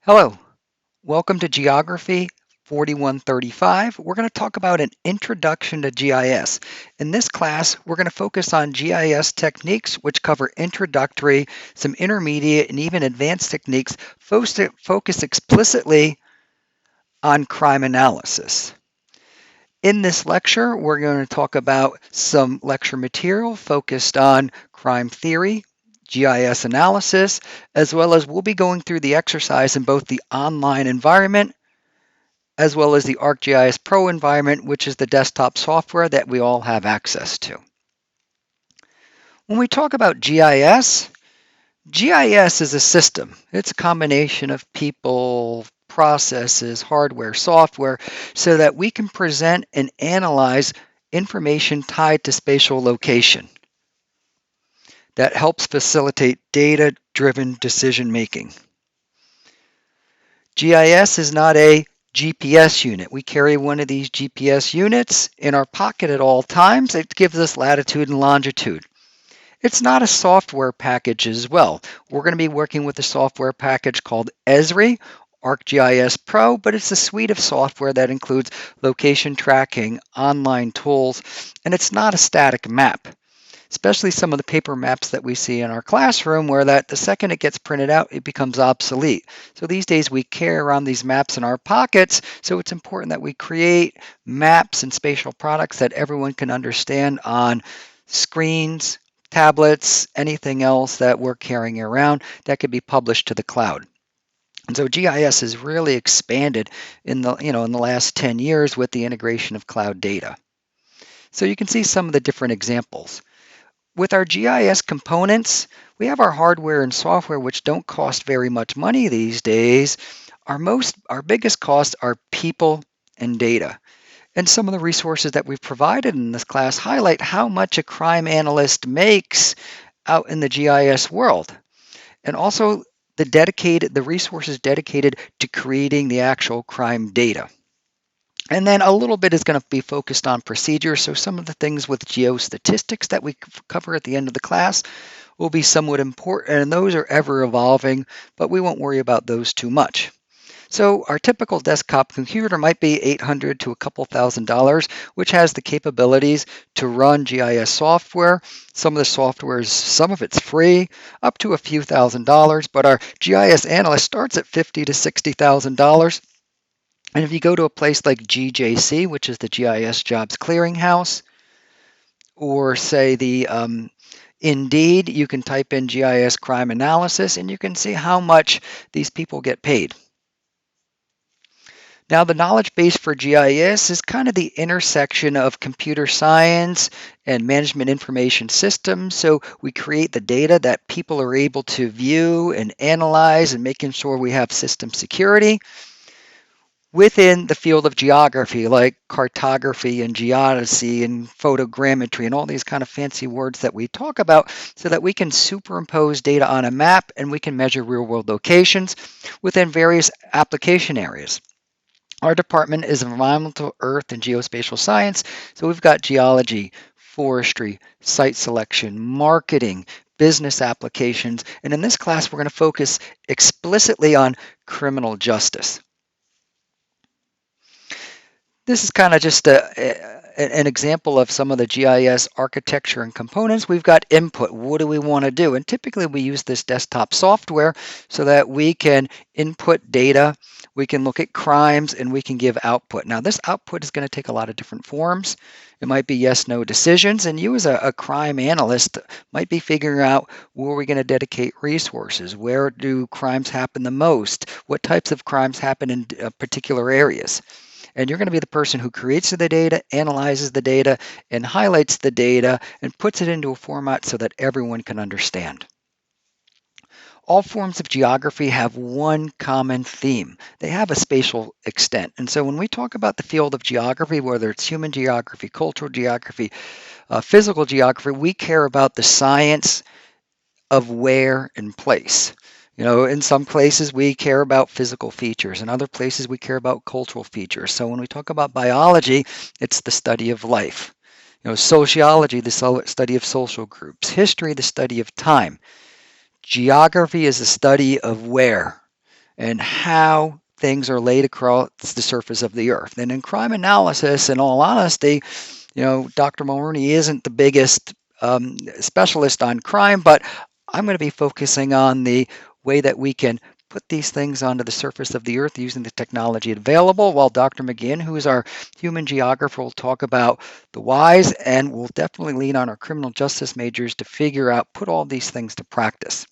Hello, welcome to Geography 4135. We're going to talk about an introduction to GIS. In this class, we're going to focus on GIS techniques which cover introductory, some intermediate, and even advanced techniques focus explicitly on crime analysis. In this lecture, we're going to talk about some lecture material focused on crime theory, GIS analysis, as well as we'll be going through the exercise in both the online environment as well as the ArcGIS Pro environment, which is the desktop software that we all have access to. When we talk about GIS, GIS is a system. It's a combination of people, processes, hardware, software, so that we can present and analyze information tied to spatial location that helps facilitate data-driven decision making. GIS is not a GPS unit. We carry one of these GPS units in our pocket at all times. It gives us latitude and longitude. It's not a software package as well. We're going to be working with a software package called Esri, ArcGIS Pro, but it's a suite of software that includes location tracking, online tools, and it's not a static map. Especially some of the paper maps that we see in our classroom where that the second it gets printed out, it becomes obsolete. So these days we carry around these maps in our pockets, so it's important that we create maps and spatial products that everyone can understand on screens, tablets, anything else that we're carrying around that could be published to the cloud. And so GIS has really expanded in the last 10 years with the integration of cloud data. So you can see some of the different examples. With our GIS components, we have our hardware and software which don't cost very much money these days. Our biggest costs are people and data. And some of the resources that we've provided in this class highlight how much a crime analyst makes out in the GIS world. And also the resources dedicated to creating the actual crime data. And then a little bit is going to be focused on procedures. So some of the things with geostatistics that we cover at the end of the class will be somewhat important, and those are ever evolving, but we won't worry about those too much. So our typical desktop computer might be $800 to a couple $1,000, which has the capabilities to run GIS software. Some of it's free, up to a few $1,000s, but our GIS analyst starts at $50,000 to $60,000. And if you go to a place like GJC, which is the GIS Jobs Clearinghouse, or say the Indeed, you can type in GIS crime analysis and you can see how much these people get paid. Now, the knowledge base for GIS is kind of the intersection of computer science and management information systems. So we create the data that people are able to view and analyze and making sure we have system security within the field of geography, like cartography and geodesy and photogrammetry and all these kind of fancy words that we talk about, so that we can superimpose data on a map and we can measure real-world locations within various application areas. Our department is environmental, earth, and geospatial science, so we've got geology, forestry, site selection, marketing, business applications, and in this class we're going to focus explicitly on criminal justice. This is kind of just an example of some of the GIS architecture and components. We've got input. What do we want to do? And typically we use this desktop software so that we can input data, we can look at crimes, and we can give output. Now this output is going to take a lot of different forms. It might be yes/no decisions, and you as a crime analyst might be figuring out where are we going to dedicate resources? Where do crimes happen the most? What types of crimes happen in particular areas? And you're going to be the person who creates the data, analyzes the data, and highlights the data, and puts it into a format so that everyone can understand. All forms of geography have one common theme. They have a spatial extent. And so when we talk about the field of geography, whether it's human geography, cultural geography, physical geography, we care about the science of where and place. In some places we care about physical features. In other places we care about cultural features. So when we talk about biology, it's the study of life. Sociology, the study of social groups. History, the study of time. Geography is the study of where. and how things are laid across the surface of the earth. And in crime analysis, in all honesty, Dr. Mulroney isn't the biggest specialist on crime, but I'm going to be focusing on the way that we can put these things onto the surface of the earth using the technology available, while Dr. McGinn, who is our human geographer, will talk about the whys, and we'll definitely lean on our criminal justice majors to figure out, put all these things to practice.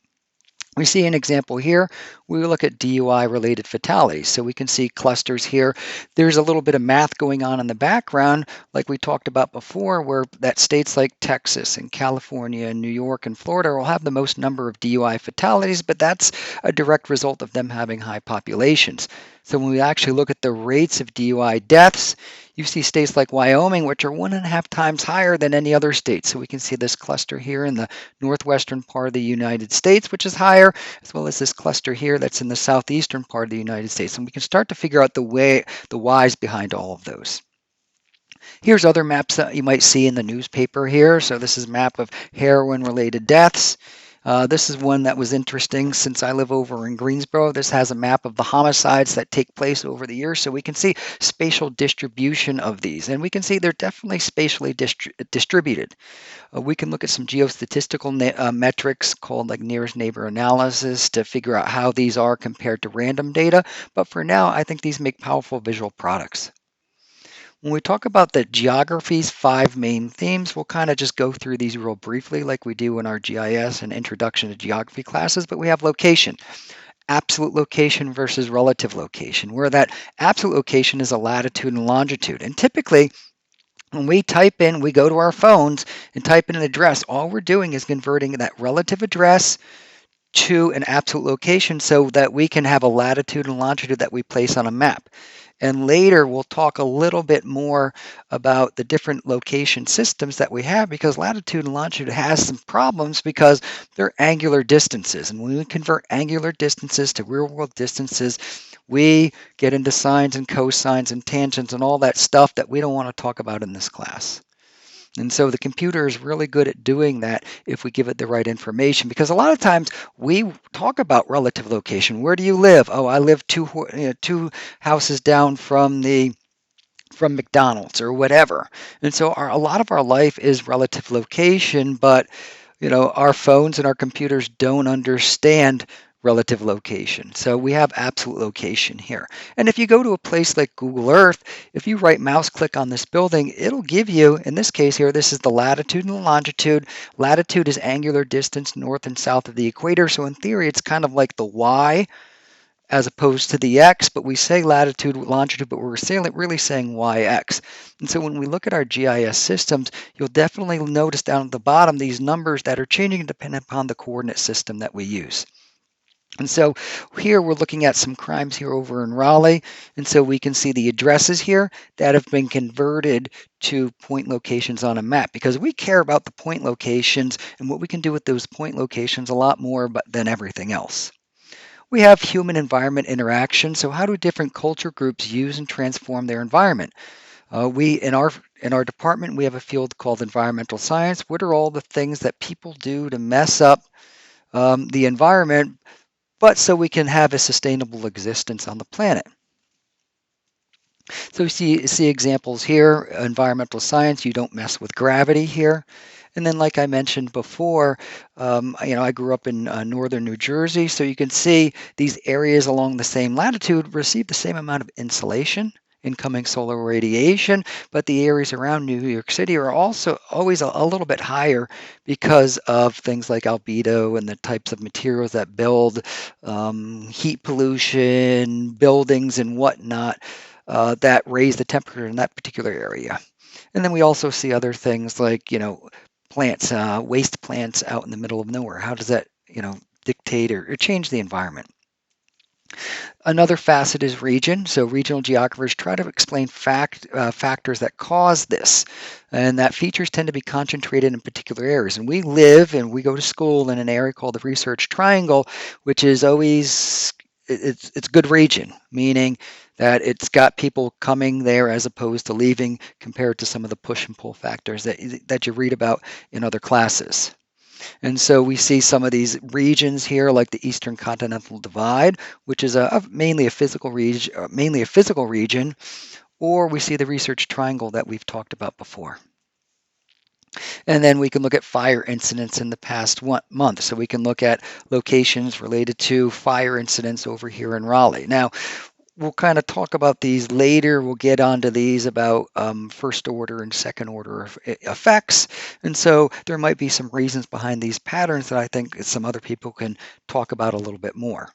We see an example here. We look at DUI-related fatalities. So we can see clusters here. There's a little bit of math going on in the background, like we talked about before, where that states like Texas and California and New York and Florida will have the most number of DUI fatalities, but that's a direct result of them having high populations. So when we actually look at the rates of DUI deaths, you see states like Wyoming, which are 1.5 times higher than any other state. So we can see this cluster here in the northwestern part of the United States, which is higher, as well as this cluster here that's in the southeastern part of the United States. And we can start to figure out the whys behind all of those. Here's other maps that you might see in the newspaper here. So this is a map of heroin-related deaths. This is one that was interesting since I live over in Greensboro. This has a map of the homicides that take place over the years, so we can see spatial distribution of these. And we can see they're definitely spatially distributed. We can look at some geostatistical metrics called like nearest neighbor analysis to figure out how these are compared to random data. But for now, I think these make powerful visual products. When we talk about the geography's 5 main themes, we'll kind of just go through these real briefly like we do in our GIS and Introduction to Geography classes, but we have location. Absolute location versus relative location, where that absolute location is a latitude and longitude. And typically, when we go to our phones and type in an address, all we're doing is converting that relative address to an absolute location so that we can have a latitude and longitude that we place on a map. And later we'll talk a little bit more about the different location systems that we have, because latitude and longitude has some problems because they're angular distances. And when we convert angular distances to real world distances, we get into sines and cosines and tangents and all that stuff that we don't want to talk about in this class. And so the computer is really good at doing that if we give it the right information, because a lot of times we talk about relative location. Where do you live? Oh, I live two houses down from McDonald's or whatever. And so a lot of our life is relative location, but our phones and our computers don't understand relative location. So we have absolute location here. And if you go to a place like Google Earth, if you right mouse click on this building, it'll give you, in this case here, this is the latitude and the longitude. Latitude is angular distance north and south of the equator. So in theory, it's kind of like the Y as opposed to the X, but we say latitude, longitude, but we're really saying YX. And so when we look at our GIS systems, you'll definitely notice down at the bottom these numbers that are changing depending upon the coordinate system that we use. And so here we're looking at some crimes here over in Raleigh. And so we can see the addresses here that have been converted to point locations on a map, because we care about the point locations and what we can do with those point locations a lot more than everything else. We have human-environment interaction. So how do different culture groups use and transform their environment? In our department, we have a field called environmental science. What are all the things that people do to mess up the environment, but so we can have a sustainable existence on the planet? So you see examples here. Environmental science, you don't mess with gravity here. And then, like I mentioned before, I grew up in northern New Jersey, so you can see these areas along the same latitude receive the same amount of insolation, incoming solar radiation, but the areas around New York City are also always a little bit higher because of things like albedo and the types of materials that build, heat pollution, buildings and whatnot, that raise the temperature in that particular area. And then we also see other things like, plants, waste plants out in the middle of nowhere. How does that, dictate or change the environment? Another facet is region. So regional geographers try to explain factors that cause this, and that features tend to be concentrated in particular areas. And we live and we go to school in an area called the Research Triangle, which is always it's good region, meaning that it's got people coming there as opposed to leaving, compared to some of the push and pull factors that you read about in other classes. And so we see some of these regions here, like the Eastern Continental Divide, which is mainly a physical region, or we see the research triangle that we've talked about before. And then we can look at fire incidents in the past month. So we can look at locations related to fire incidents over here in Raleigh. Now, we'll kind of talk about these later. We'll get onto these about first order and second order effects. And so there might be some reasons behind these patterns that I think some other people can talk about a little bit more.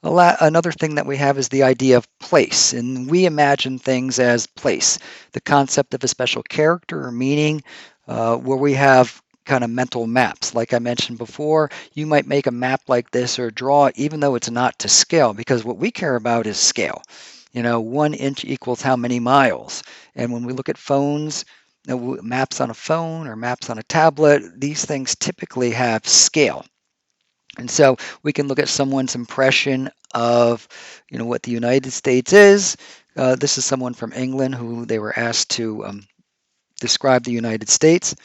Another thing that we have is the idea of place, and we imagine things as place, the concept of a special character or meaning, where we have kind of mental maps. Like I mentioned before, you might make a map like this or draw it even though it's not to scale, because what we care about is scale. 1 inch equals how many miles. And when we look at phones, maps on a phone or maps on a tablet, these things typically have scale. And so we can look at someone's impression of, what the United States is. This is someone from England who they were asked to describe the United States.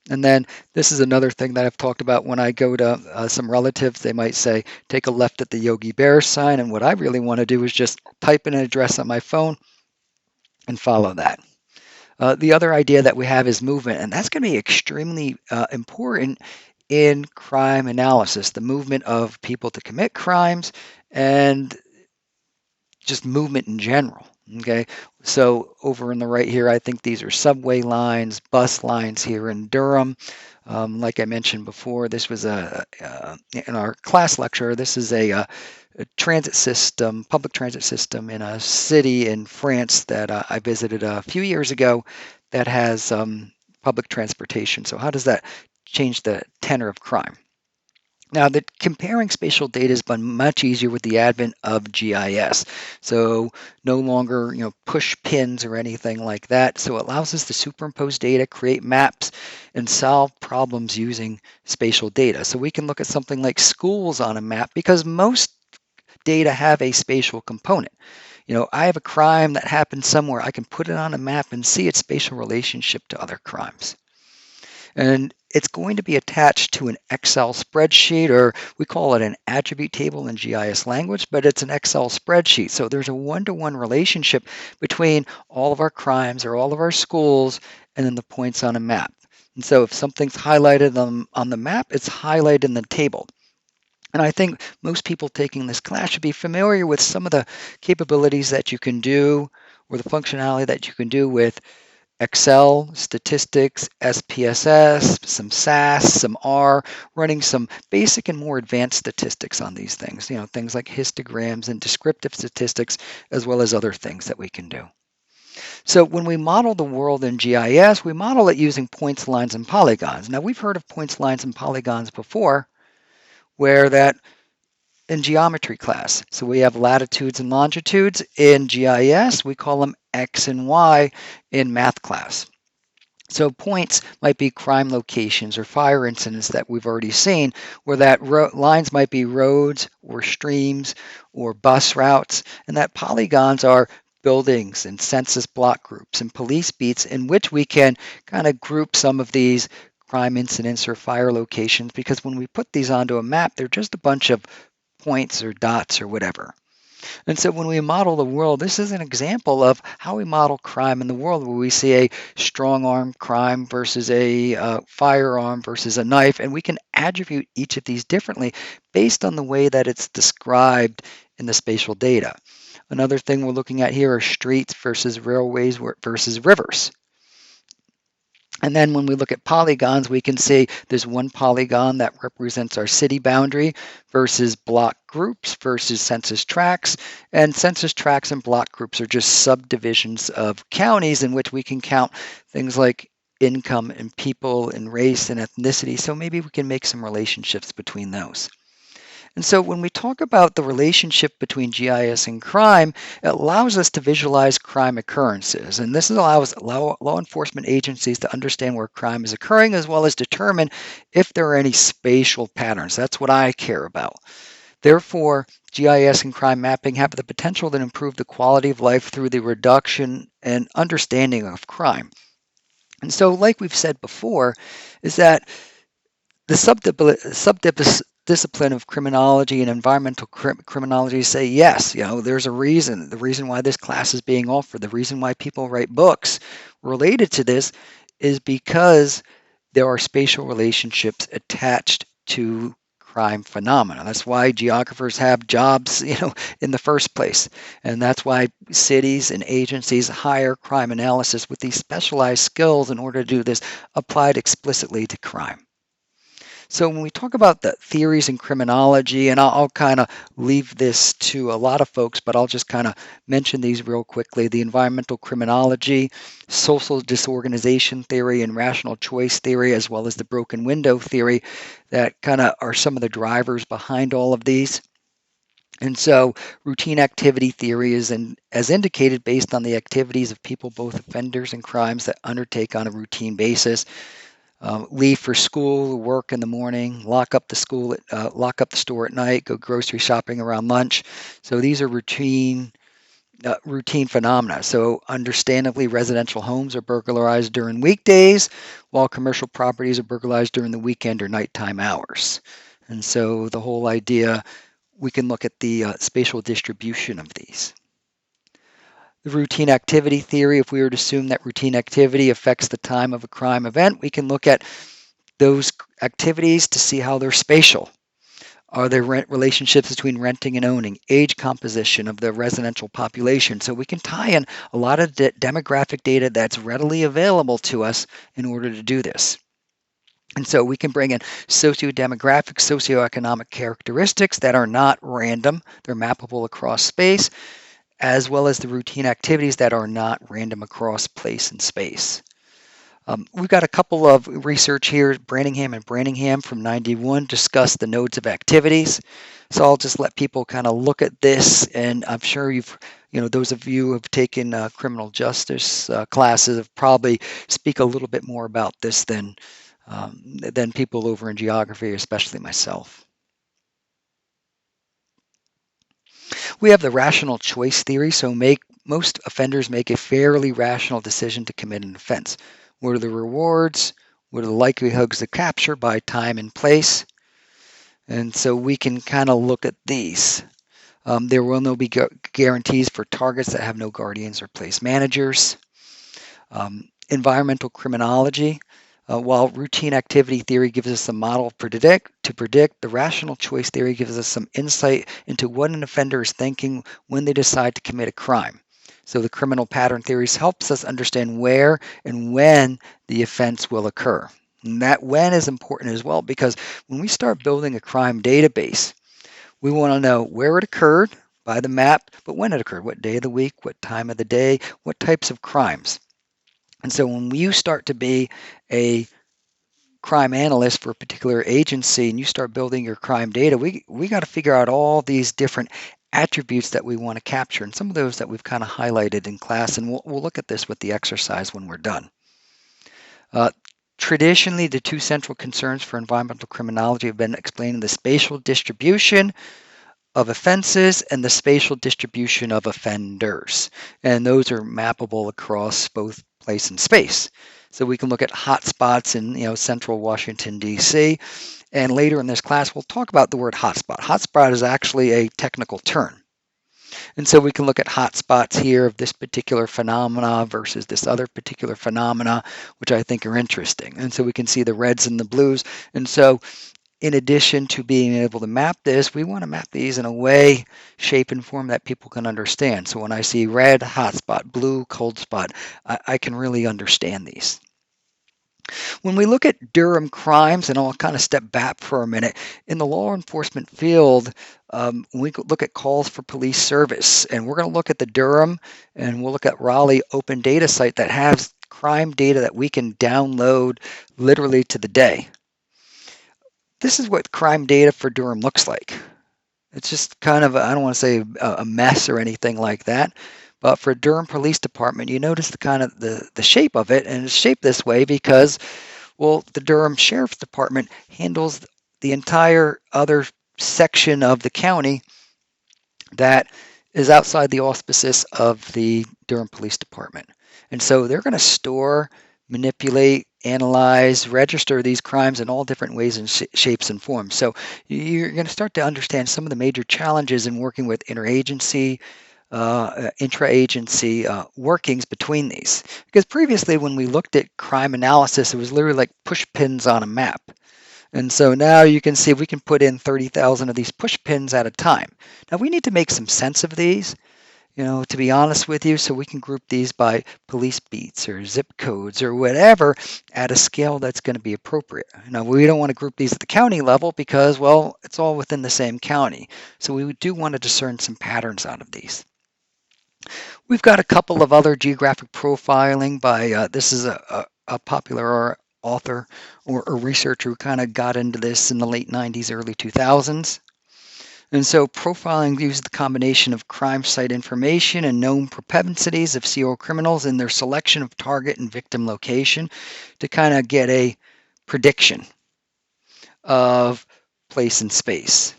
And then this is another thing that I've talked about when I go to some relatives. They might say, take a left at the Yogi Bear sign. And what I really want to do is just type in an address on my phone and follow that. The other idea that we have is movement, and that's going to be extremely important in crime analysis, the movement of people to commit crimes and just movement in general. Okay, so over on the right here, I think these are subway lines, bus lines here in Durham. Like I mentioned before, this was in our class lecture. This is a transit system, public transit system in a city in France that I visited a few years ago that has public transportation. So how does that change the tenor of crime? Now, comparing spatial data has been much easier with the advent of GIS. So no longer, push pins or anything like that. So it allows us to superimpose data, create maps, and solve problems using spatial data. So we can look at something like schools on a map because most data have a spatial component. I have a crime that happened somewhere. I can put it on a map and see its spatial relationship to other crimes. And it's going to be attached to an Excel spreadsheet, or we call it an attribute table in GIS language, but it's an Excel spreadsheet. So there's a one-to-one relationship between all of our crimes or all of our schools and then the points on a map. And so if something's highlighted on the map, it's highlighted in the table. And I think most people taking this class should be familiar with some of the capabilities that you can do or the functionality that you can do with Excel, statistics, SPSS, some SAS, some R, running some basic and more advanced statistics on these things, things like histograms and descriptive statistics, as well as other things that we can do. So when we model the world in GIS, we model it using points, lines, and polygons. Now, we've heard of points, lines, and polygons before, where that in geometry class. So we have latitudes and longitudes. In GIS, we call them X and Y in math class. So points might be crime locations or fire incidents that we've already seen, where that lines might be roads or streams or bus routes, and that polygons are buildings and census block groups and police beats in which we can kind of group some of these crime incidents or fire locations, because when we put these onto a map, they're just a bunch of points or dots or whatever. And so when we model the world, this is an example of how we model crime in the world, where we see a strong arm crime versus a firearm versus a knife, and we can attribute each of these differently based on the way that it's described in the spatial data. Another thing we're looking at here are streets versus railways versus rivers. And then when we look at polygons, we can see there's one polygon that represents our city boundary versus block groups versus census tracts. And census tracts and block groups are just subdivisions of counties in which we can count things like income and people and race and ethnicity. So maybe we can make some relationships between those. And so when we talk about the relationship between GIS and crime, it allows us to visualize crime occurrences. And this allows law enforcement agencies to understand where crime is occurring, as well as determine if there are any spatial patterns. That's what I care about. Therefore, GIS and crime mapping have the potential to improve the quality of life through the reduction and understanding of crime. And so, like we've said before, is that The subdiscipline of criminology and environmental criminology say yes, there's a reason. The reason why this class is being offered, the reason why people write books related to this is because there are spatial relationships attached to crime phenomena. That's why geographers have jobs, in the first place. And that's why cities and agencies hire crime analysis with these specialized skills in order to do this applied explicitly to crime. So when we talk about the theories in criminology, and I'll kind of leave this to a lot of folks, but I'll just kind of mention these real quickly. The environmental criminology, social disorganization theory, and rational choice theory, as well as the broken window theory, that kind of are some of the drivers behind all of these. And so routine activity theory is, as indicated, based on the activities of people, both offenders and crimes, that undertake on a routine basis. Leave for school, work in the morning, lock up the store at night, go grocery shopping around lunch. So these are routine phenomena. So understandably, residential homes are burglarized during weekdays, while commercial properties are burglarized during the weekend or nighttime hours. And so the whole idea, we can look at the spatial distribution of these. The routine activity theory, if we were to assume that routine activity affects the time of a crime event, we can look at those activities to see how they're spatial. Are there relationships between renting and owning, age composition of the residential population? So we can tie in a lot of demographic data that's readily available to us in order to do this. And so we can bring in socio-demographic, socioeconomic characteristics that are not random. They're mappable across space, as well as the routine activities that are not random across place and space. We've got a couple of research here. Branningham and Branningham from 91 discuss the nodes of activities. So I'll just let people kind of look at this, and I'm sure those of you who have taken criminal justice classes have probably speak a little bit more about this than people over in geography, especially myself. We have the rational choice theory. So most offenders make a fairly rational decision to commit an offense. What are the rewards? What are the likelihoods of capture by time and place? And so we can kind of look at these. There will no be guarantees for targets that have no guardians or place managers. Environmental criminology. While routine activity theory gives us a model to predict, the rational choice theory gives us some insight into what an offender is thinking when they decide to commit a crime. So the criminal pattern theories helps us understand where and when the offense will occur. And that when is important as well, because when we start building a crime database, we want to know where it occurred by the map, but when it occurred, what day of the week, what time of the day, what types of crimes. And so when you start to be a crime analyst for a particular agency and you start building your crime data, we got to figure out all these different attributes that we want to capture, and some of those that we've kind of highlighted in class, and we'll look at this with the exercise when we're done. Traditionally, the two central concerns for environmental criminology have been explaining the spatial distribution of offenses and the spatial distribution of offenders. And those are mappable across both place and space. So we can look at hotspots in central Washington, D.C. And later in this class, we'll talk about the word hotspot. Hotspot is actually a technical term. And so we can look at hotspots here of this particular phenomena versus this other particular phenomena, which I think are interesting. And so we can see the reds and the blues. And so in addition to being able to map this, we want to map these in a way, shape, and form that people can understand. So when I see red, hotspot, blue, cold spot, I can really understand these. When we look at Durham crimes, and I'll kind of step back for a minute, in the law enforcement field, we look at calls for police service, and we're going to look at the Durham, and we'll look at Raleigh open data site that has crime data that we can download literally to the day. This is what crime data for Durham looks like. It's just kind of, I don't want to say a mess or anything like that, but for Durham Police Department, you notice the kind of the shape of it, and it's shaped this way because, well, the Durham Sheriff's Department handles the entire other section of the county that is outside the auspices of the Durham Police Department. And so they're going to store, manipulate, analyze, register these crimes in all different ways and shapes and forms. So you're going to start to understand some of the major challenges in working with interagency, intra-agency workings between these. Because previously, when we looked at crime analysis, it was literally like push pins on a map. And so now you can see we can put in 30,000 of these push pins at a time. Now we need to make some sense of these, to be honest with you, so we can group these by police beats or zip codes or whatever at a scale that's going to be appropriate. Now, we don't want to group these at the county level because, well, it's all within the same county. So we do want to discern some patterns out of these. We've got a couple of other geographic profiling by, this is a popular author or a researcher who kind of got into this in the late 90s, early 2000s. And so profiling uses the combination of crime site information and known propensities of serial criminals and their selection of target and victim location to kind of get a prediction of place and space.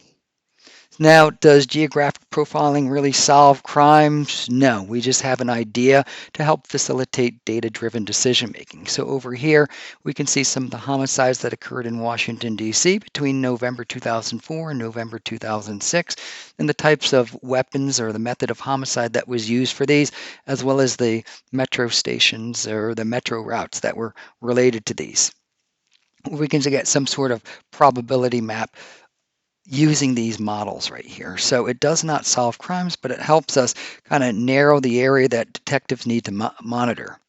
Now, does geographic profiling really solve crimes? No, we just have an idea to help facilitate data-driven decision-making. So over here, we can see some of the homicides that occurred in Washington, D.C. between November 2004 and November 2006, and the types of weapons or the method of homicide that was used for these, as well as the metro stations or the metro routes that were related to these. We can get some sort of probability map using these models right here. So it does not solve crimes, but it helps us kind of narrow the area that detectives need to monitor.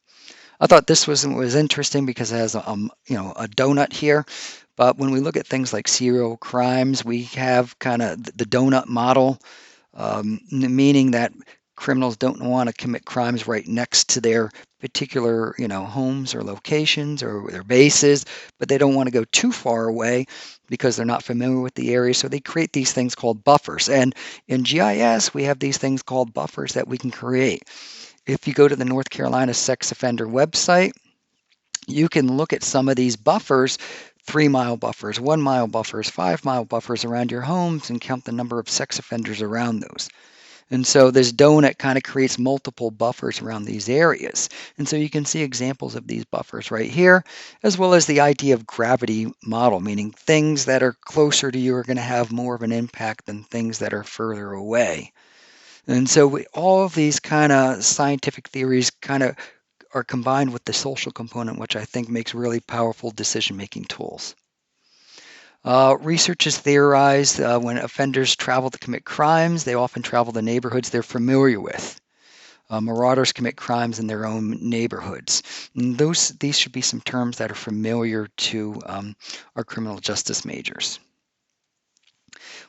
I thought this was interesting because it has a donut here. But when we look at things like serial crimes, we have kind of the donut model, meaning that criminals don't want to commit crimes right next to their particular, homes or locations or their bases, but they don't want to go too far away because they're not familiar with the area. So they create these things called buffers. And in GIS, we have these things called buffers that we can create. If you go to the North Carolina Sex Offender website, you can look at some of these buffers, 3-mile buffers, 1-mile buffers, 5-mile buffers around your homes and count the number of sex offenders around those. And so this donut kind of creates multiple buffers around these areas. And so you can see examples of these buffers right here, as well as the idea of gravity model, meaning things that are closer to you are going to have more of an impact than things that are further away. And so all of these kind of scientific theories kind of are combined with the social component, which I think makes really powerful decision-making tools. Research has theorized when offenders travel to commit crimes, they often travel to neighborhoods they're familiar with. Marauders commit crimes in their own neighborhoods. And these should be some terms that are familiar to our criminal justice majors.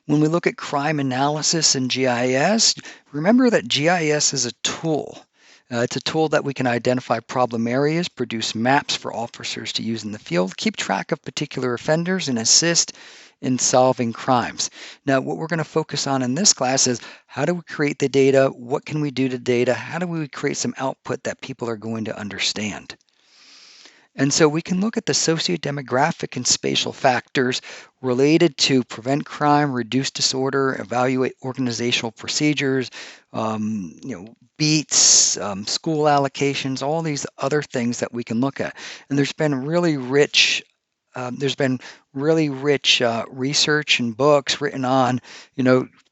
When we look at crime analysis in GIS, remember that GIS is a tool. It's a tool that we can identify problem areas, produce maps for officers to use in the field, keep track of particular offenders, and assist in solving crimes. Now, what we're going to focus on in this class is how do we create the data? What can we do to data? How do we create some output that people are going to understand? And so we can look at the socio-demographic and spatial factors related to prevent crime, reduce disorder, evaluate organizational procedures, beats, school allocations, all these other things that we can look at. And there's been really rich research and books written on,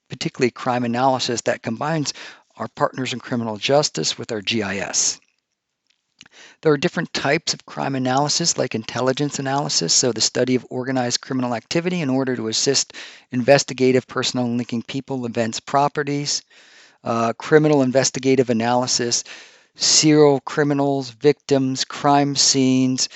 particularly crime analysis that combines our partners in criminal justice with our GIS. There are different types of crime analysis, like intelligence analysis, so the study of organized criminal activity in order to assist investigative personnel in linking people, events, properties, criminal investigative analysis, serial criminals, victims, crime scenes,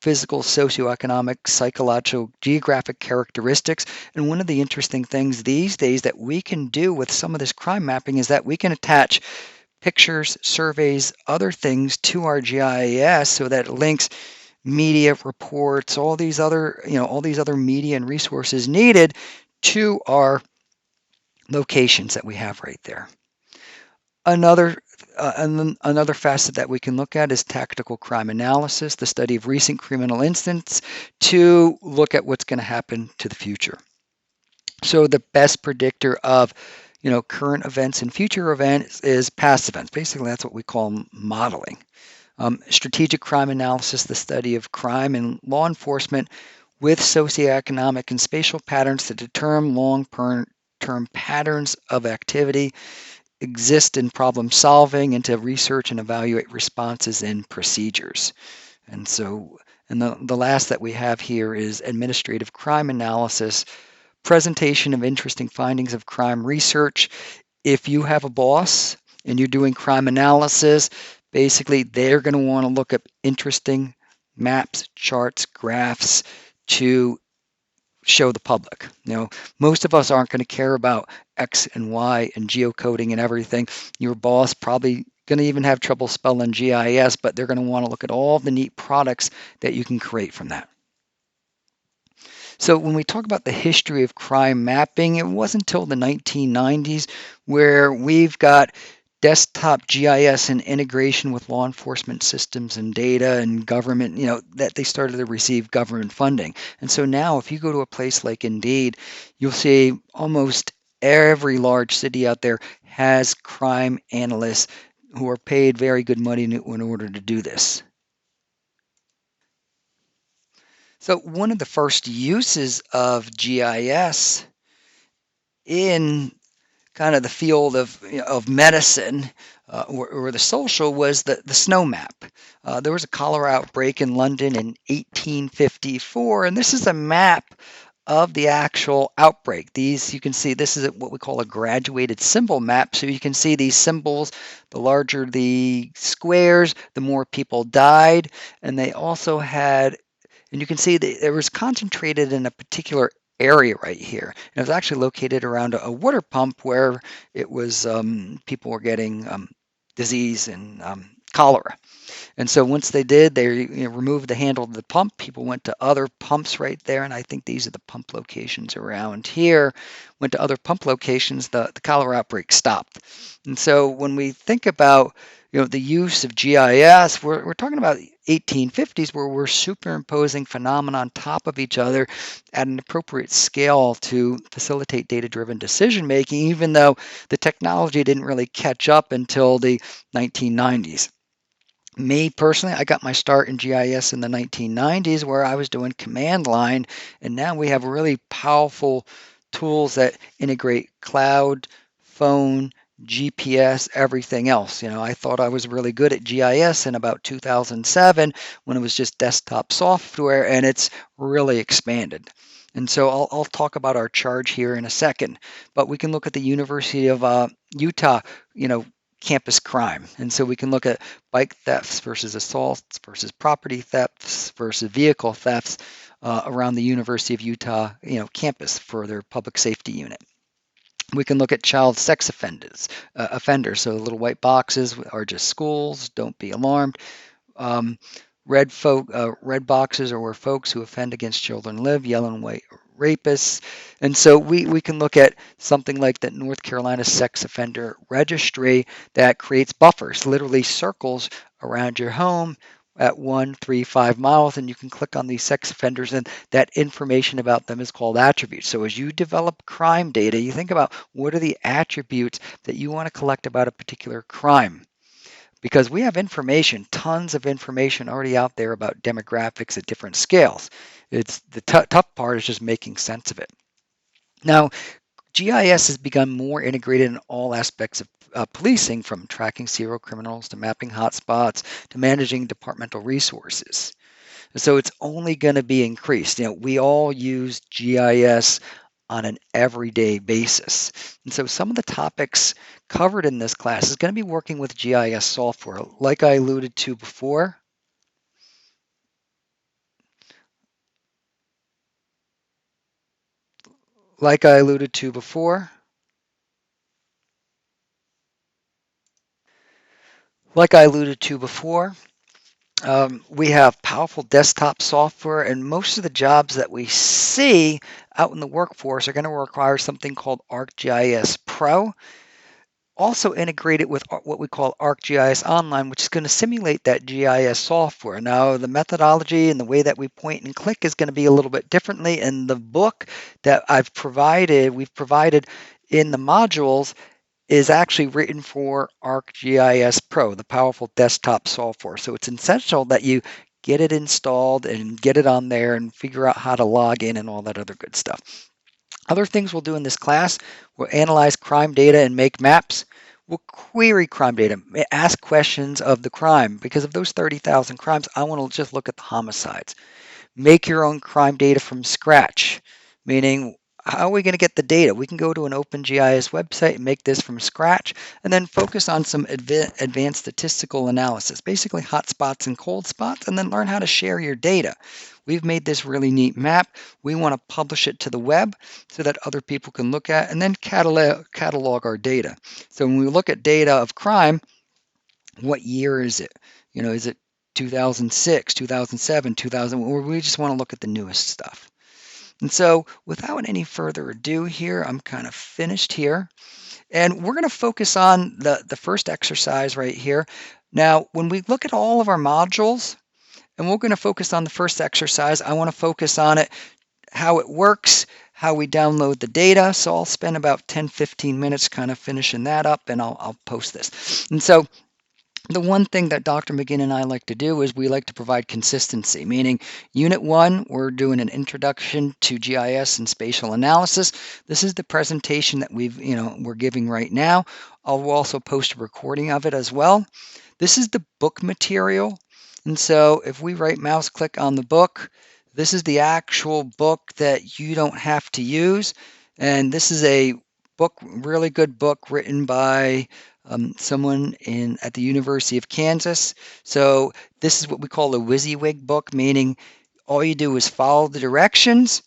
physical, socioeconomic, psychological, geographic characteristics. And one of the interesting things these days that we can do with some of this crime mapping is that we can attach pictures, surveys, other things to our GIS so that it links media reports, all these other media and resources needed to our locations that we have right there. Another facet that we can look at is tactical crime analysis, the study of recent criminal incidents to look at what's going to happen to the future. So the best predictor of current events and future events is past events. Basically, that's what we call modeling. Strategic crime analysis, the study of crime and law enforcement with socioeconomic and spatial patterns to determine long-term patterns of activity exist in problem solving and to research and evaluate responses and procedures. And so, and the last that we have here is administrative crime analysis, presentation of interesting findings of crime research. If you have a boss and you're doing crime analysis, basically they're going to want to look at interesting maps, charts, graphs to show the public. Most of us aren't going to care about X and Y and geocoding and everything. Your boss probably going to even have trouble spelling GIS, but they're going to want to look at all the neat products that you can create from that. So when we talk about the history of crime mapping, it wasn't until the 1990s where we've got desktop GIS and integration with law enforcement systems and data and government, that they started to receive government funding. And so now if you go to a place like Indeed, you'll see almost every large city out there has crime analysts who are paid very good money in order to do this. So one of the first uses of GIS in kind of the field of medicine or the social was the snow map. There was a cholera outbreak in London in 1854, and this is a map of the actual outbreak. These, you can see, this is what we call a graduated symbol map. So you can see these symbols, the larger the squares, the more people died. And they also had, and you can see that it was concentrated in a particular area right here. And it was actually located around a water pump where it was people were getting disease and cholera. And so once they did, they removed the handle of the pump. People went to other pumps right there, and I think these are the pump locations around here. Went to other pump locations, the cholera outbreak stopped. And so when we think about the use of GIS, we're talking about 1850s where we're superimposing phenomena on top of each other at an appropriate scale to facilitate data-driven decision making, even though the technology didn't really catch up until the 1990s. Me personally, I got my start in GIS in the 1990s where I was doing command line, and now we have really powerful tools that integrate cloud, phone, GPS, everything else. I thought I was really good at GIS in about 2007 when it was just desktop software, and it's really expanded. And so I'll talk about our charge here in a second, but we can look at the University of Utah, campus crime. And so we can look at bike thefts versus assaults versus property thefts versus vehicle thefts around the University of Utah, campus for their public safety unit. We can look at child sex offenders. So the little white boxes are just schools. Don't be alarmed. Red boxes are where folks who offend against children live. Yellow and white rapists. And so we can look at something like the North Carolina Sex Offender Registry that creates buffers, literally circles around your home at 1, 3, 5 miles, and you can click on these sex offenders, and that information about them is called attributes. So as you develop crime data, you think about what are the attributes that you want to collect about a particular crime. Because we have information, tons of information already out there about demographics at different scales. It's the tough part is just making sense of it. Now, GIS has become more integrated in all aspects of policing, from tracking serial criminals to mapping hotspots to managing departmental resources. So it's only going to be increased. We all use GIS on an everyday basis. And so some of the topics covered in this class is going to be working with GIS software, like I alluded to before. Like I alluded to before. Like I alluded to before, we have powerful desktop software, and most of the jobs that we see out in the workforce are going to require something called ArcGIS Pro. Also integrated with what we call ArcGIS Online, which is going to simulate that GIS software. Now, the methodology and the way that we point and click is going to be a little bit differently. In the book that we've provided in the modules, is actually written for ArcGIS Pro, the powerful desktop software. So it's essential that you get it installed and get it on there and figure out how to log in and all that other good stuff. Other things we'll do in this class, we'll analyze crime data and make maps. We'll query crime data, ask questions of the crime. Because of those 30,000 crimes, I want to just look at the homicides. Make your own crime data from scratch, meaning how are we going to get the data? We can go to an OpenGIS website and make this from scratch, and then focus on some advanced statistical analysis, basically hot spots and cold spots, and then learn how to share your data. We've made this really neat map. We want to publish it to the web so that other people can look at and then catalog our data. So when we look at data of crime, what year is it? Is it 2006, 2007, 2000, or we just want to look at the newest stuff. And so without any further ado here, I'm kind of finished here. And we're going to focus on the first exercise right here. Now, when we look at all of our modules, and we're going to focus on the first exercise, I want to focus on it, how it works, how we download the data. So I'll spend about 10-15 minutes kind of finishing that up, and I'll post this. And so the one thing that Dr. McGinn and I like to do is we like to provide consistency, meaning Unit 1, we're doing an introduction to GIS and spatial analysis. This is the presentation that we're giving right now. I'll also post a recording of it as well. This is the book material. And so if we right mouse click on the book, this is the actual book that you don't have to use. And this is a book, really good book written by someone at the University of Kansas. So this is what we call a WYSIWYG book, meaning all you do is follow the directions,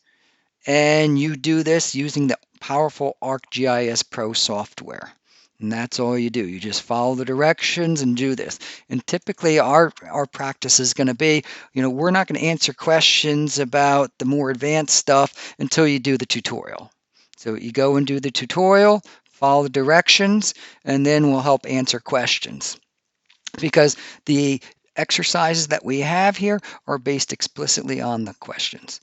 and you do this using the powerful ArcGIS Pro software. And that's all you do. You just follow the directions and do this. And typically our practice is going to be, we're not going to answer questions about the more advanced stuff until you do the tutorial. So you go and do the tutorial, follow the directions, and then we'll help answer questions. Because the exercises that we have here are based explicitly on the questions.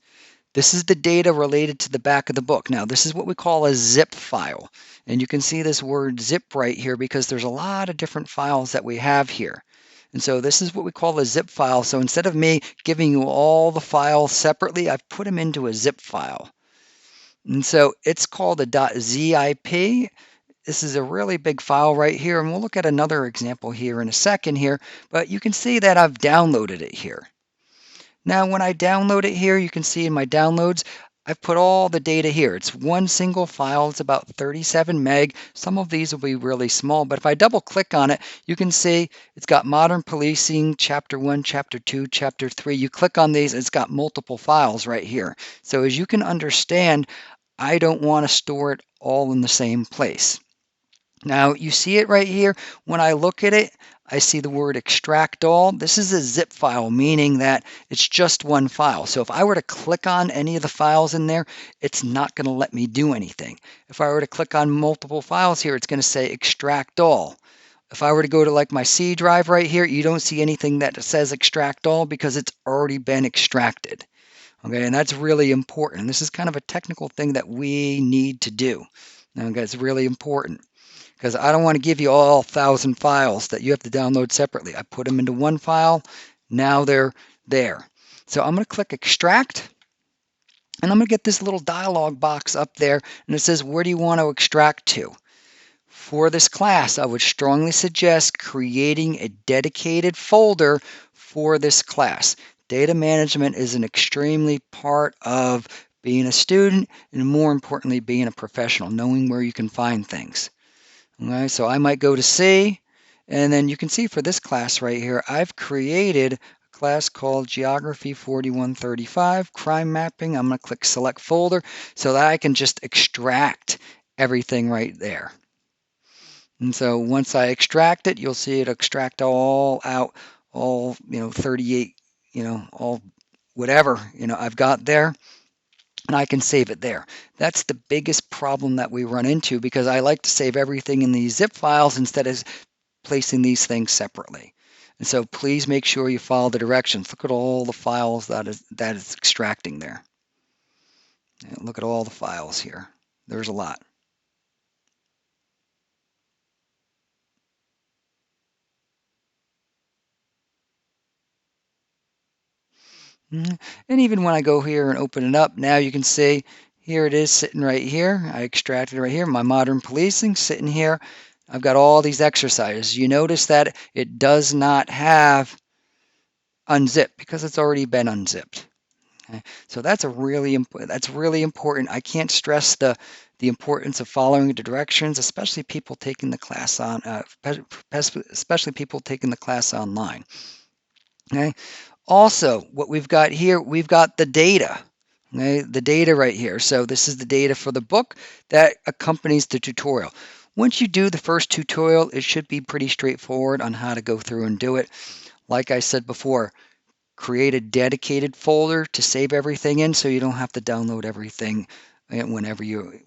This is the data related to the back of the book. Now, this is what we call a zip file. And you can see this word zip right here because there's a lot of different files that we have here. And so this is what we call a zip file. So instead of me giving you all the files separately, I've put them into a zip file. And so it's called a .zip. This is a really big file right here. And we'll look at another example here in a second here. But you can see that I've downloaded it here. Now, when I download it here, you can see in my downloads, I've put all the data here. It's one single file. It's about 37 meg. Some of these will be really small, but if I double click on it, you can see it's got modern policing, chapter 1, chapter 2, chapter 3. You click on these, it's got multiple files right here. So as you can understand, I don't want to store it all in the same place. Now, you see it right here. When I look at it, I see the word extract all. This is a zip file, meaning that it's just one file. So if I were to click on any of the files in there, it's not going to let me do anything. If I were to click on multiple files here, it's going to say extract all. If I were to go to like my C drive right here, you don't see anything that says extract all because it's already been extracted. Okay, and that's really important. This is kind of a technical thing that we need to do. Okay, it's really important, because I don't want to give you all 1,000 files that you have to download separately. I put them into one file. Now they're there. So I'm going to click extract, and I'm going to get this little dialog box up there, and it says, where do you want to extract to? For this class, I would strongly suggest creating a dedicated folder for this class. Data management is an extremely part of being a student, and more importantly, being a professional, knowing where you can find things. Okay, so I might go to C, and then you can see for this class right here, I've created a class called Geography 4135, Crime Mapping. I'm going to click Select Folder so that I can just extract everything right there. And so once I extract it, you'll see it extract all out, all 38, all whatever I've got there. And I can save it there. That's the biggest problem that we run into, because I like to save everything in these zip files instead of placing these things separately. And so please make sure you follow the directions. Look at all the files that is extracting there. And look at all the files here. There's a lot. And even when I go here and open it up, now you can see here it is sitting right here. I extracted it right here. My modern policing sitting here. I've got all these exercises. You notice that it does not have unzip because it's already been unzipped. Okay? So that's really important. I can't stress the importance of following the directions, especially people taking the class on, especially people taking the class online. Okay. Also, what we've got here, we've got the data. Okay, the data right here. So this is the data for the book that accompanies the tutorial. Once you do the first tutorial, it should be pretty straightforward on how to go through and do it. Like I said before, create a dedicated folder to save everything in so you don't have to download everything whenever you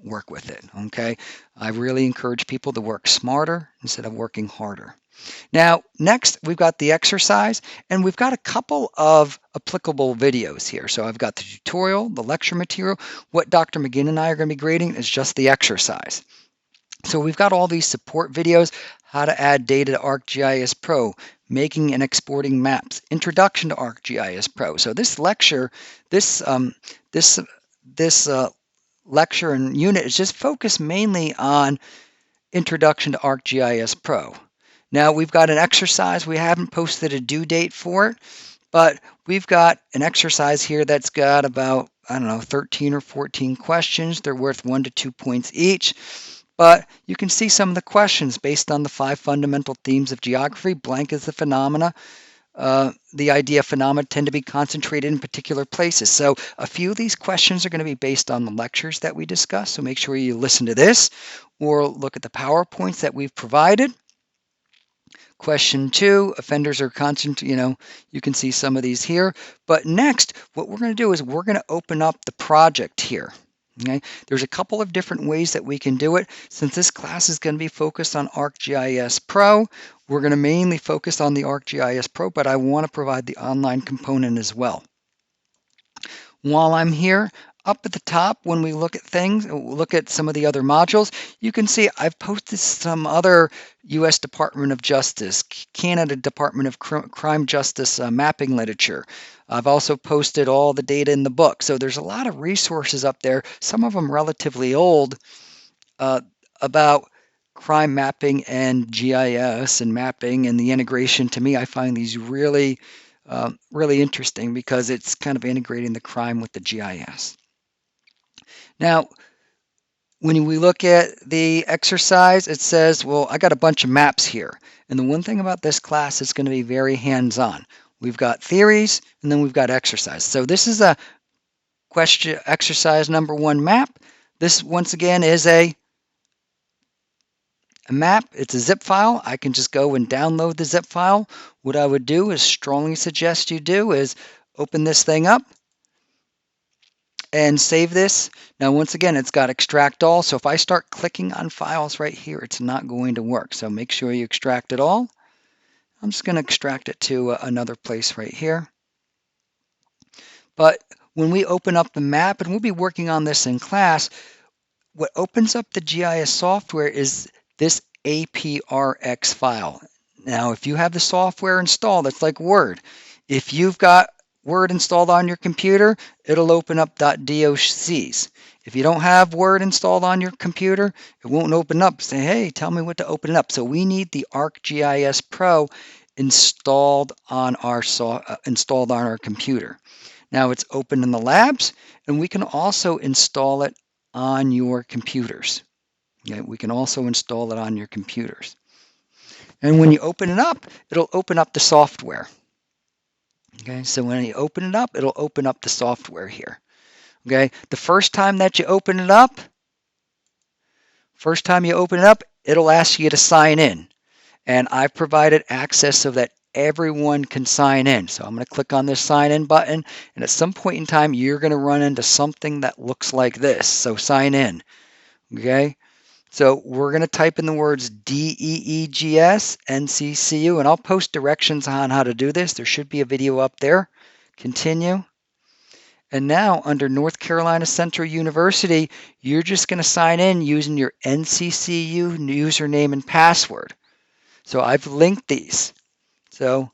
work with it. Okay, I really encourage people to work smarter instead of working harder. Now, next, we've got the exercise, and we've got a couple of applicable videos here. So I've got the tutorial, the lecture material. What Dr. McGinn and I are going to be grading is just the exercise. So we've got all these support videos, how to add data to ArcGIS Pro, making and exporting maps, introduction to ArcGIS Pro. So this lecture, this lecture and unit is just focused mainly on introduction to ArcGIS Pro. Now we've got an exercise. We haven't posted a due date for it, but we've got an exercise here that's got about, I don't know, 13 or 14 questions. They're worth 1 to 2 points each. But you can see some of the questions based on the 5 fundamental themes of geography. Blank is the phenomena. The idea of phenomena tend to be concentrated in particular places. So a few of these questions are going to be based on the lectures that we discuss. So make sure you listen to this or look at the PowerPoints that we've provided. Question 2, offenders are constant, you can see some of these here. But next, what we're going to do is we're going to open up the project here. Okay? There's a couple of different ways that we can do it. Since this class is going to be focused on ArcGIS Pro, we're going to mainly focus on the ArcGIS Pro, but I want to provide the online component as well. While I'm here, up at the top, when we look at things, look at some of the other modules, you can see I've posted some other U.S. Department of Justice, Canada Department of Crime Justice mapping literature. I've also posted all the data in the book. So there's a lot of resources up there, some of them relatively old, about crime mapping and GIS and mapping and the integration. To me, I find these really interesting because it's kind of integrating the crime with the GIS. Now, when we look at the exercise, it says, well, I got a bunch of maps here. And the one thing about this class is going to be very hands-on. We've got theories, and then we've got exercise. So this is a question, exercise number 1 map. This, once again, is a map. It's a zip file. I can just go and download the zip file. What I would do is strongly suggest you do is open this thing up and save this. Now, once again, it's got extract all. So if I start clicking on files right here, it's not going to work. So make sure you extract it all. I'm just going to extract it to another place right here. But when we open up the map, and we'll be working on this in class, what opens up the GIS software is this APRX file. Now, if you have the software installed, it's like Word. If you've got Word installed on your computer, it'll open up .doc's. If you don't have Word installed on your computer, it won't open up. Say, hey, tell me what to open it up. So we need the ArcGIS Pro installed on our computer. Now it's open in the labs, and we can also install it on your computers. Okay, we can also install it on your computers. And when you open it up, it'll open up the software. Okay, so when you open it up, it'll open up the software here. Okay, the first time that you open it up, it'll ask you to sign in. And I've provided access so that everyone can sign in. So I'm going to click on this sign in button, and at some point in time, you're going to run into something that looks like this. So sign in. Okay, so we're going to type in the words DEEGS NCCU, and I'll post directions on how to do this. There should be a video up there. Continue. And now under North Carolina Central University, you're just going to sign in using your NCCU username and password. So I've linked these. So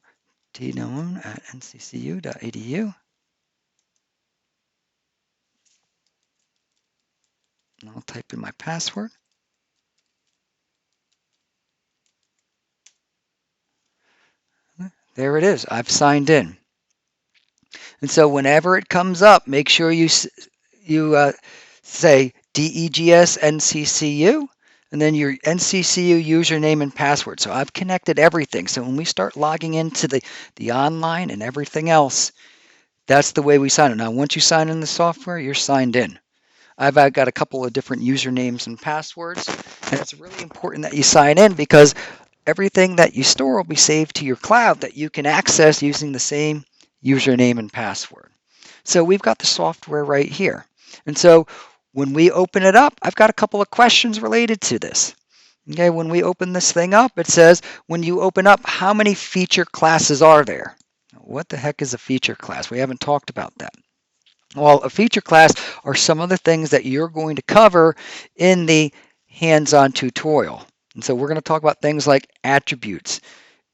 tnown@nccu.edu. And I'll type in my password. There it is. I've signed in. And so whenever it comes up, make sure you say DEGS NCCU and then your NCCU username and password. So I've connected everything. So when we start logging into the online and everything else, that's the way we sign in. Now, once you sign in the software, you're signed in. I've got a couple of different usernames and passwords, and it's really important that you sign in because everything that you store will be saved to your cloud that you can access using the same username and password. So we've got the software right here. And so when we open it up, I've got a couple of questions related to this. Okay, when we open this thing up, it says, when you open up, how many feature classes are there? What the heck is a feature class? We haven't talked about that. Well, a feature class are some of the things that you're going to cover in the hands-on tutorial. And so we're going to talk about things like attributes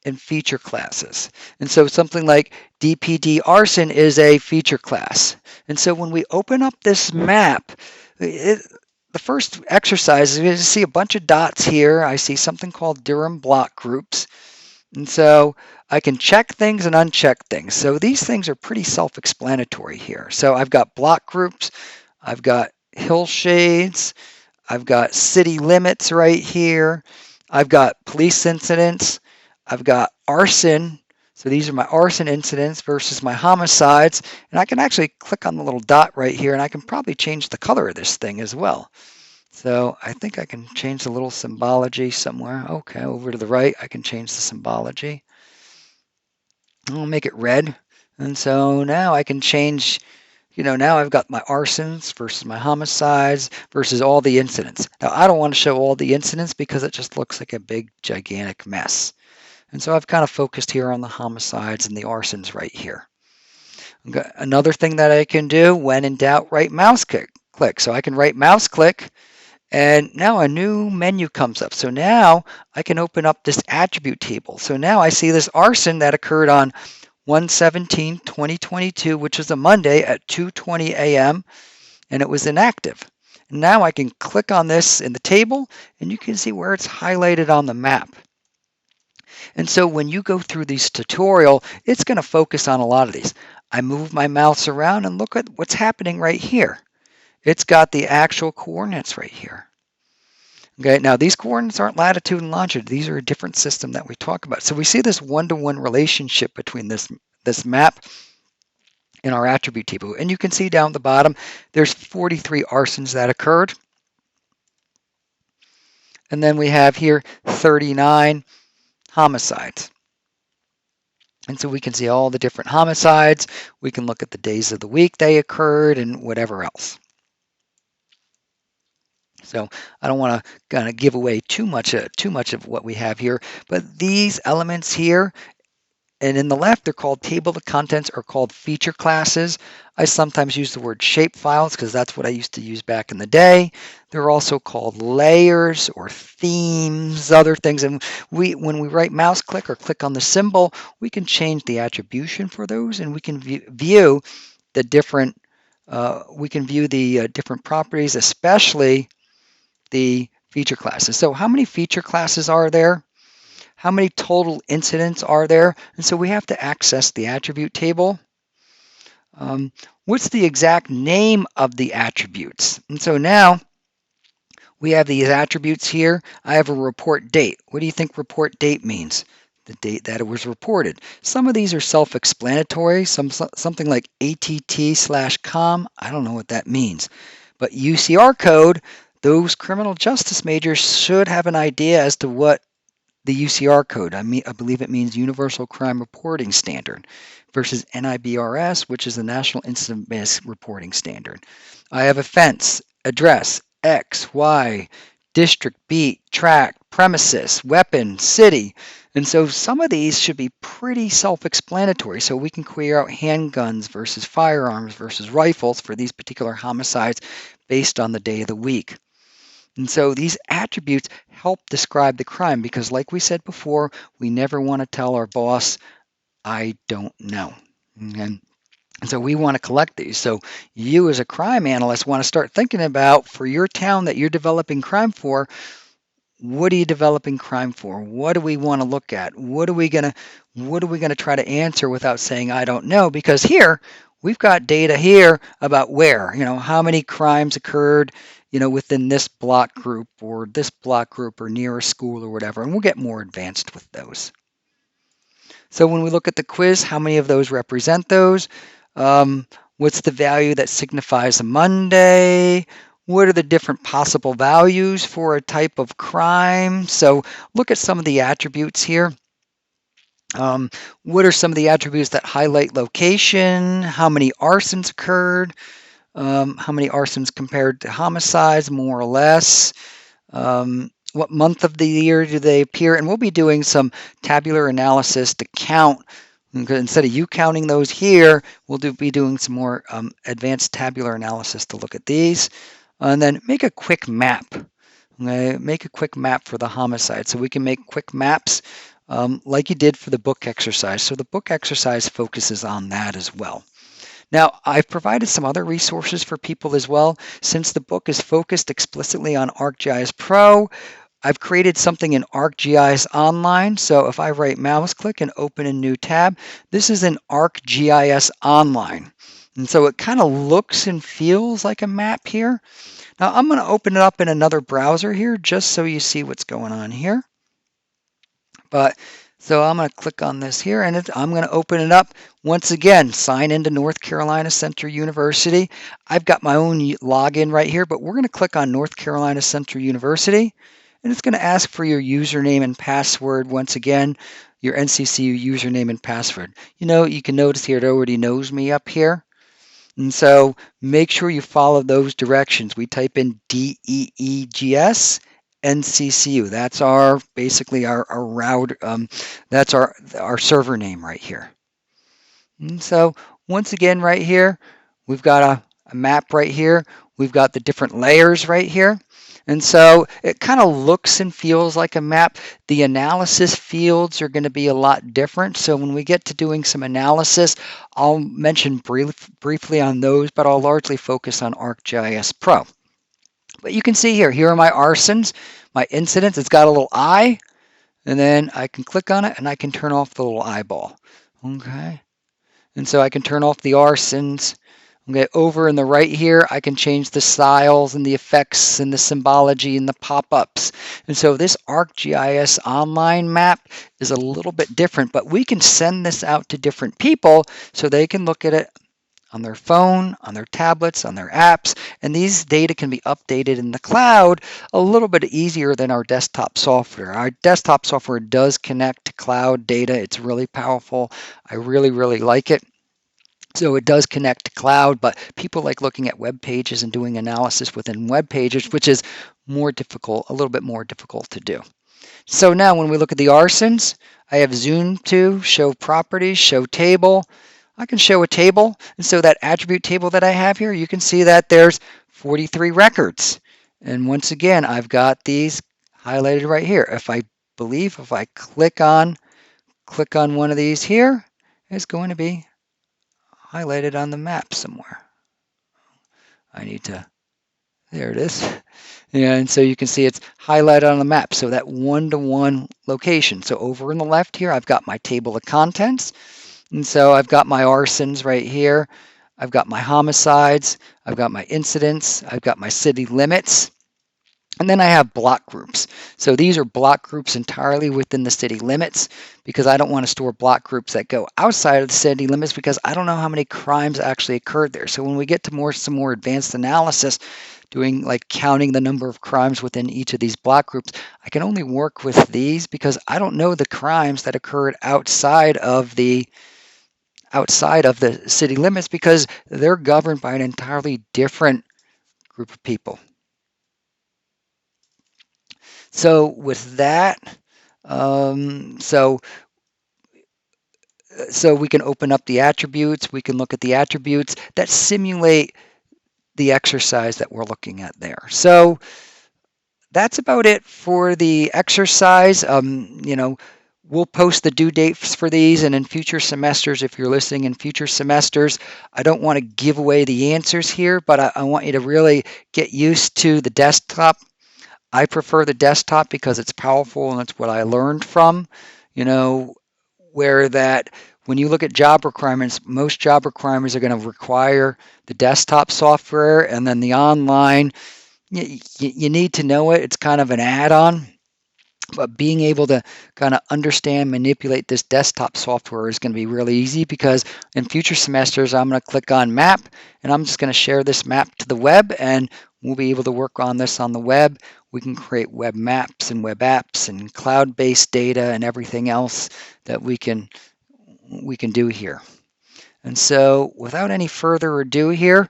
and feature classes. And so something like DPD arson is a feature class. And so when we open up this map, the first exercise is you see a bunch of dots here. I see something called Durham block groups. And so I can check things and uncheck things. So these things are pretty self-explanatory here. So I've got block groups, I've got hill shades, I've got city limits right here, I've got police incidents, I've got arson. So these are my arson incidents versus my homicides. And I can actually click on the little dot right here and I can probably change the color of this thing as well. So I think I can change the little symbology somewhere. Okay, over to the right, I can change the symbology. I'll make it red. And so now I can change, now I've got my arsons versus my homicides versus all the incidents. Now I don't want to show all the incidents because it just looks like a big gigantic mess. And so I've kind of focused here on the homicides and the arsons right here. Another thing that I can do, when in doubt, right mouse click. So I can right mouse click and now a new menu comes up. So now I can open up this attribute table. So now I see this arson that occurred on 1/17/2022, which is a Monday at 2:20 a.m. and it was inactive. And now I can click on this in the table and you can see where it's highlighted on the map. And so when you go through this tutorial, it's going to focus on a lot of these. I move my mouse around and look at what's happening right here. It's got the actual coordinates right here. Okay, now these coordinates aren't latitude and longitude. These are a different system that we talk about. So we see this one-to-one relationship between this map and our attribute table. And you can see down at the bottom, there's 43 arsons that occurred. And then we have here 39 homicides. And so we can see all the different homicides. We can look at the days of the week they occurred and whatever else. So I don't want to kind of give away too much of what we have here, but these elements here and in the left, they're called table of contents or called feature classes. I sometimes use the word shapefiles because that's what I used to use back in the day. They're also called layers or themes, other things. And when we right mouse click or click on the symbol, we can change the attribution for those and we can view the different different properties, especially the feature classes. So how many feature classes are there? How many total incidents are there? And so we have to access the attribute table. What's the exact name of the attributes? And so now we have these attributes here. I have a report date. What do you think report date means? The date that it was reported. Some of these are self-explanatory. Something like ATT/com. I don't know what that means. But UCR code, those criminal justice majors should have an idea as to what the UCR code, I believe it means Universal Crime Reporting Standard, versus NIBRS, which is the National Incident-Based Reporting Standard. I have offense, address, X, Y, district, beat, tract, premises, weapon, city. And so some of these should be pretty self-explanatory. So we can query out handguns versus firearms versus rifles for these particular homicides based on the day of the week. And so these attributes help describe the crime because like we said before, we never want to tell our boss I don't know. And so we want to collect these. So you as a crime analyst want to start thinking about for your town that you're developing crime for, what are you developing crime for? What do we want to look at? What are we gonna try to answer without saying I don't know? Because here we've got data here about where, how many crimes occurred, within this block group or near a school or whatever, and we'll get more advanced with those. So when we look at the quiz, how many of those represent those? What's the value that signifies a Monday? What are the different possible values for a type of crime? So look at some of the attributes here. What are some of the attributes that highlight location? How many arsons occurred? How many arsons compared to homicides, more or less? What month of the year do they appear? And we'll be doing some tabular analysis to count. Instead of you counting those here, we'll be doing some more advanced tabular analysis to look at these. And then make a quick map. Okay? Make a quick map for the homicide. So we can make quick maps like you did for the book exercise. So the book exercise focuses on that as well. Now, I've provided some other resources for people as well. Since the book is focused explicitly on ArcGIS Pro, I've created something in ArcGIS Online. So if I right mouse click and open a new tab, this is in ArcGIS Online. And so it kind of looks and feels like a map here. Now I'm going to open it up in another browser here just so you see what's going on here. So I'm going to click on this here and I'm going to open it up. Once again, sign into North Carolina Central University. I've got my own login right here, but we're going to click on North Carolina Central University. And it's going to ask for your username and password once again, your NCCU username and password. You can notice here it already knows me up here. And so make sure you follow those directions. We type in DEEGS NCCU. That's basically our route. That's our server name right here. And so once again right here, we've got a map right here. We've got the different layers right here. And so it kind of looks and feels like a map. The analysis fields are going to be a lot different. So when we get to doing some analysis, I'll mention briefly on those, but I'll largely focus on ArcGIS Pro. But you can see here are my arsons, my incidents. It's got a little eye, and then I can click on it and I can turn off the little eyeball. Okay. And so I can turn off the arsons. Okay, over in the right here, I can change the styles and the effects and the symbology and the pop-ups. And so this ArcGIS Online map is a little bit different, but we can send this out to different people so they can look at it on their phone, on their tablets, on their apps, and these data can be updated in the cloud a little bit easier than our desktop software. Our desktop software does connect to cloud data. It's really powerful. I really, really like it. So it does connect to cloud, but people like looking at web pages and doing analysis within web pages, which is more difficult, a little bit more difficult to do. So now when we look at the arsons, I have zoom to, show properties, show table. I can show a table, and so that attribute table that I have here, you can see that there's 43 records. And once again, I've got these highlighted right here. If I click on one of these here, it's going to be highlighted on the map somewhere. There it is. Yeah, and so you can see it's highlighted on the map. So that one-to-one location. So over in the left here, I've got my table of contents. And so I've got my arsons right here. I've got my homicides. I've got my incidents. I've got my city limits. And then I have block groups. So these are block groups entirely within the city limits because I don't want to store block groups that go outside of the city limits because I don't know how many crimes actually occurred there. So when we get to some more advanced analysis, doing like counting the number of crimes within each of these block groups, I can only work with these because I don't know the crimes that occurred outside of the city limits because they're governed by an entirely different group of people. So with that, so we can open up the attributes. We can look at the attributes that simulate the exercise that we're looking at there. So that's about it for the exercise. We'll post the due dates for these, and in future semesters, if you're listening in future semesters, I don't want to give away the answers here, but I want you to really get used to the desktop. I prefer the desktop because it's powerful and it's what I learned from, you know, where that when you look at job requirements, most job requirements are going to require the desktop software, and then the online, you need to know it. It's kind of an add-on. But being able to kind of understand, manipulate this desktop software is going to be really easy, because in future semesters, I'm going to click on map and I'm just going to share this map to the web, and we'll be able to work on this on the web. We can create web maps and web apps and cloud-based data and everything else that we can do here. And so without any further ado here,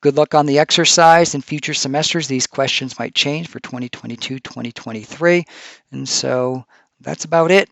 good luck on the exercise. In future semesters, these questions might change for 2022, 2023. And so that's about it.